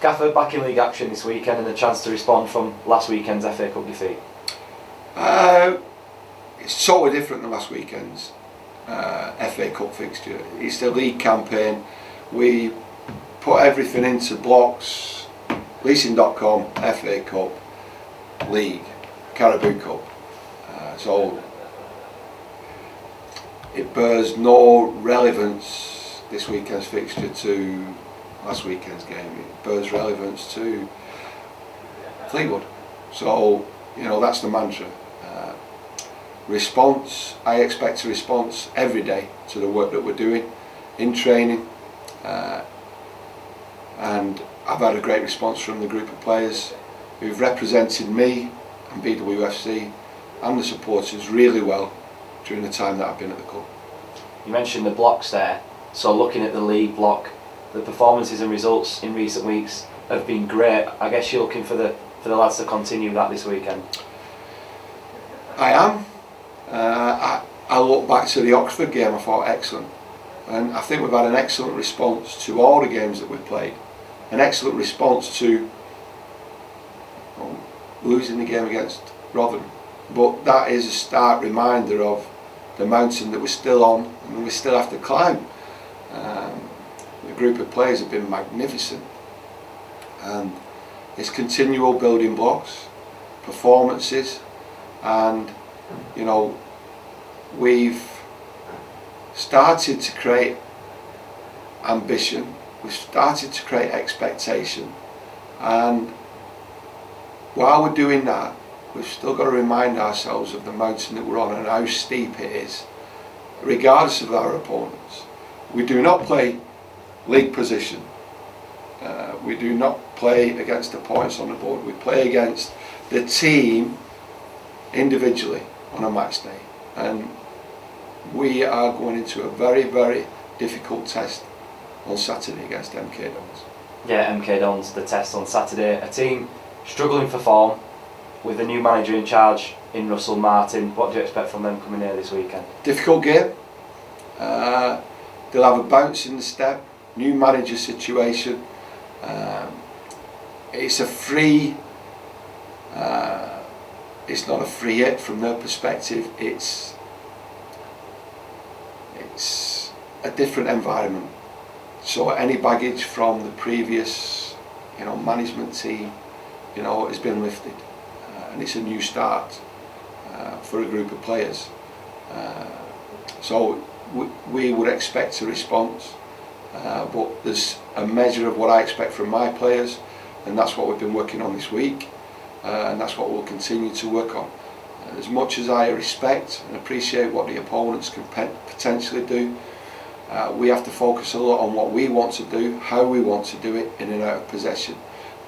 Gaffer, back in league action this weekend and a chance to respond from last weekend's FA Cup defeat. It's totally different than last weekend's FA Cup fixture. It's the league campaign. We put everything into blocks, leasing.com, FA Cup, League, Caribou Cup. So it bears no relevance, this weekend's fixture, to last weekend's game. It bears relevance to Fleetwood. So, that's the mantra. Response, I expect a response every day to the work that we're doing in training, and I've had a great response from the group of players who've represented me and BWFC and the supporters really well during the time that I've been at the club. You mentioned the blocks there, so looking at the league block, the performances and results in recent weeks have been great. I guess you're looking for the lads to continue that this weekend. I am. I look back to the Oxford game, I thought excellent, and I think we've had an excellent response to all the games that we've played, an excellent response to losing the game against Rotherham, but that is a stark reminder of the mountain that we're still on and we still have to climb. The group of players have been magnificent, and it's continual building blocks, performances, and we've started to create ambition, we've started to create expectation, and while we're doing that, we've still got to remind ourselves of the mountain that we're on and how steep it is, regardless of our opponents. We do not play league position, we do not play against the points on the board, we play against the team individually on a match day, and we are going into a very, very difficult test on Saturday against MK Dons. Yeah, MK Dons, the test on Saturday. A team struggling for form with a new manager in charge in Russell Martin. What do you expect from them coming here this weekend? Difficult game. They'll have a bounce in the step, new manager situation. It's a free, it's not a free hit from their perspective. It's a different environment. So any baggage from the previous, management team, has been lifted, and it's a new start for a group of players. So we would expect a response, but there's a measure of what I expect from my players, and that's what we've been working on this week, and that's what we'll continue to work on. As much as I respect and appreciate what the opponents can potentially do, we have to focus a lot on what we want to do, how we want to do it in and out of possession.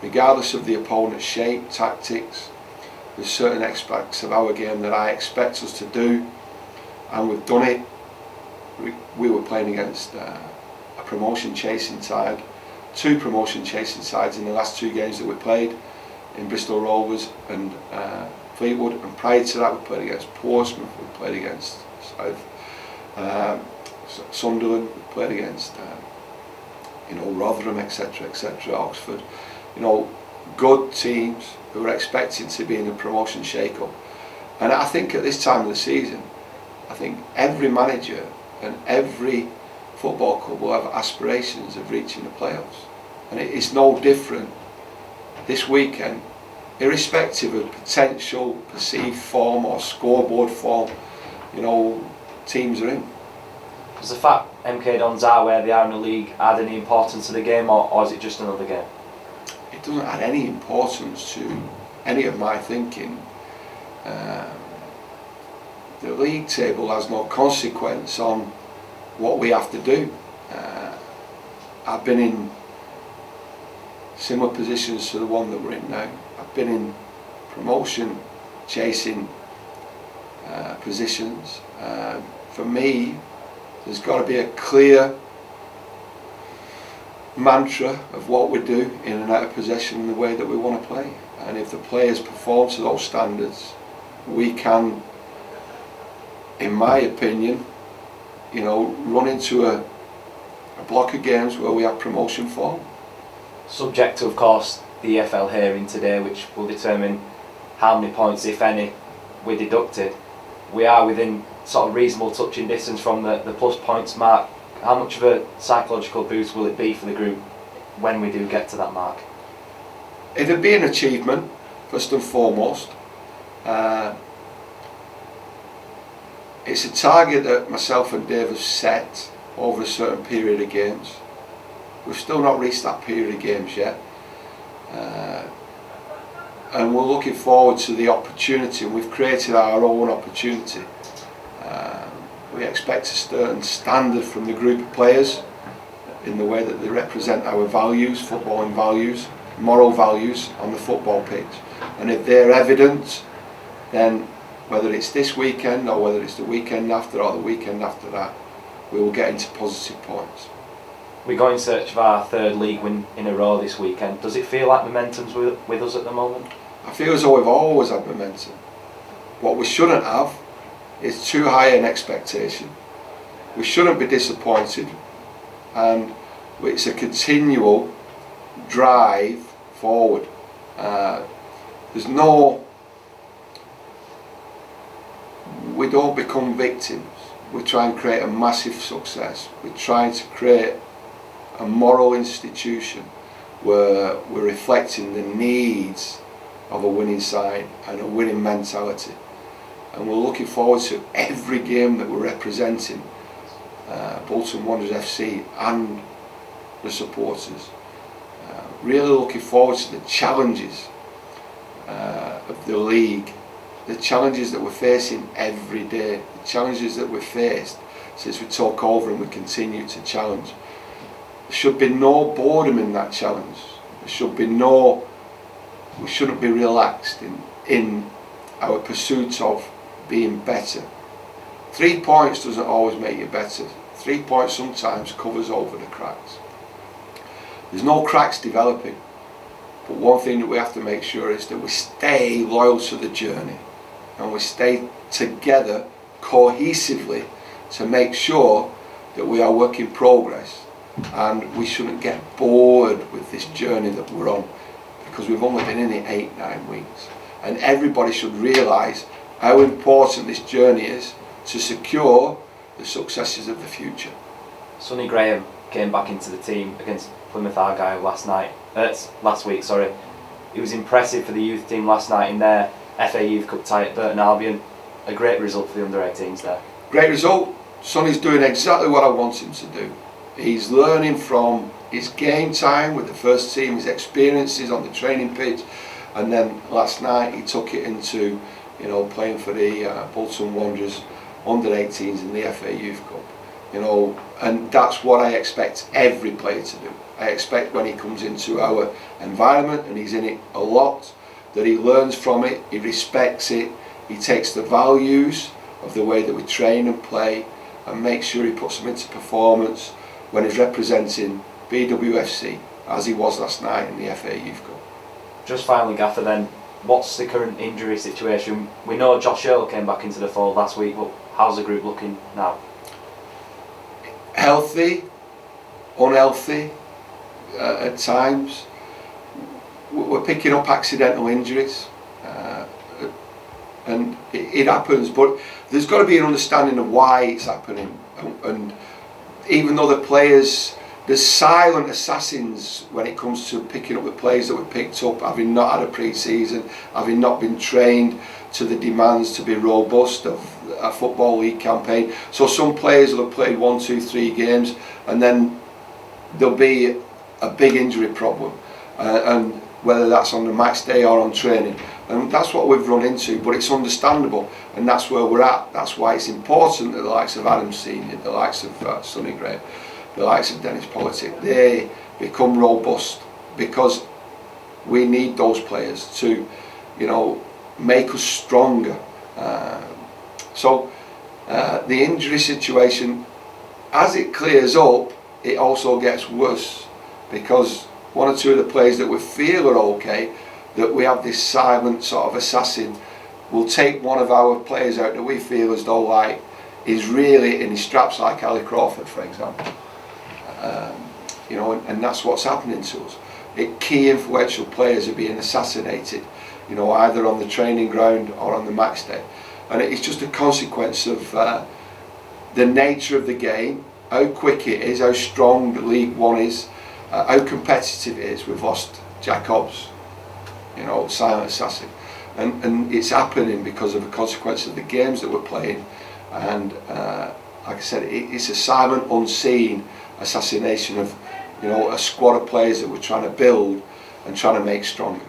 Regardless of the opponent's shape, tactics, there's certain aspects of our game that I expect us to do, and we've done it. We were playing against a promotion chasing side, two promotion chasing sides in the last two games that we played, in Bristol Rovers and Fleetwood, and prior to that we played against Portsmouth, we played against Sunderland, we played against Rotherham, etc, Oxford, good teams who are expecting to be in a promotion shake-up. And I think at this time of the season, I think every manager and every football club will have aspirations of reaching the playoffs, and it's no different this weekend, irrespective of potential perceived form or scoreboard form. Teams are in. Does the fact MK Dons are where they are in the league add any importance to the game, or is it just another game? It doesn't add any importance to any of my thinking. The league table has no consequence on what we have to do. I've been in similar positions to the one that we're in now. I've been in promotion chasing positions. For me, there's got to be a clear mantra of what we do in and out of possession in the way that we want to play, and if the players perform to those standards, we can, in my opinion, run into a block of games where we have promotion form. Subject to, of course, the EFL hearing today, which will determine how many points, if any, we're deducted. We are within sort of reasonable touching distance from the plus points mark. How much of a psychological boost will it be for the group when we do get to that mark? It'd be an achievement, first and foremost. It's a target that myself and Dave have set over a certain period of games. We've still not reached that period of games yet. And we're looking forward to the opportunity, and we've created our own opportunity. We expect a certain standard from the group of players in the way that they represent our values, footballing values, moral values on the football pitch. And if they're evident, then whether it's this weekend or whether it's the weekend after or the weekend after that, we will get into positive points. We go in search of our third league win in a row this weekend. Does it feel like momentum's with us at the moment? I feel as though we've always had momentum. What we shouldn't have is too high an expectation. We shouldn't be disappointed, and it's a continual drive forward. We don't become victims. We try and create a massive success. We try to create a moral institution where we're reflecting the needs of a winning side and a winning mentality. And we're looking forward to every game that we're representing Bolton Wanderers FC and the supporters. Really looking forward to the challenges of the league, the challenges that we're facing every day, the challenges that we've faced since we took over and we continue to challenge. There should be no boredom in that challenge. We shouldn't be relaxed in our pursuit of being better. 3 points doesn't always make you better. 3 points sometimes covers over the cracks. There's no cracks developing, but one thing that we have to make sure is that we stay loyal to the journey and we stay together cohesively to make sure that we are work in progress, and we shouldn't get bored with this journey that we're on, because we've only been in it 8-9 weeks, and everybody should realise how important this journey is to secure the successes of the future. Sonny Graham came back into the team against Plymouth Argyle last week. It was impressive for the youth team last night in their FA Youth Cup tie at Bolton Albion. A great result for the under-18s there. Great result. Sonny's doing exactly what I want him to do. He's learning from his game time with the first team, his experiences on the training pitch, and then last night he took it into playing for the Bolton Wanderers under-18s in the FA Youth Cup. And that's what I expect every player to do. I expect when he comes into our environment, and he's in it a lot, that he learns from it, he respects it, he takes the values of the way that we train and play and makes sure he puts them into performance when he's representing BWFC, as he was last night in the FA Youth Cup. Just finally, Gaffer, then, what's the current injury situation? We know Josh Earl came back into the fold last week, but how's the group looking now? Healthy, unhealthy at times. We're picking up accidental injuries, and it happens, but there's got to be an understanding of why it's happening. And even though the players, there's silent assassins when it comes to picking up the players that we picked up, having not had a pre-season, having not been trained to the demands to be robust of a Football League campaign. So some players will have played 1, 2, 3 games, and then there'll be a big injury problem, and whether that's on the match day or on training, and that's what we've run into. But it's understandable, and that's where we're at. That's why it's important that the likes of Adam Senior, the likes of Sonny Gray, the likes of Dennis Politic, they become robust, because we need those players to make us stronger. So the injury situation, as it clears up, it also gets worse, because 1 or 2 of the players that we feel are okay, that we have this silent sort of assassin, will take one of our players out that we feel as though like is really in his straps, like Ali Crawford, for example. And that's what's happening to us. key influential players are being assassinated, you know, either on the training ground or on the match day. And it's just a consequence of the nature of the game, how quick it is, how strong the League One is, how competitive it is. We've lost Jack Hobbs, you know, silent assassin, and it's happening because of the consequence of the games that we're playing. And like I said, it's a silent, unseen assassination of, you know, a squad of players that we're trying to build and trying to make stronger.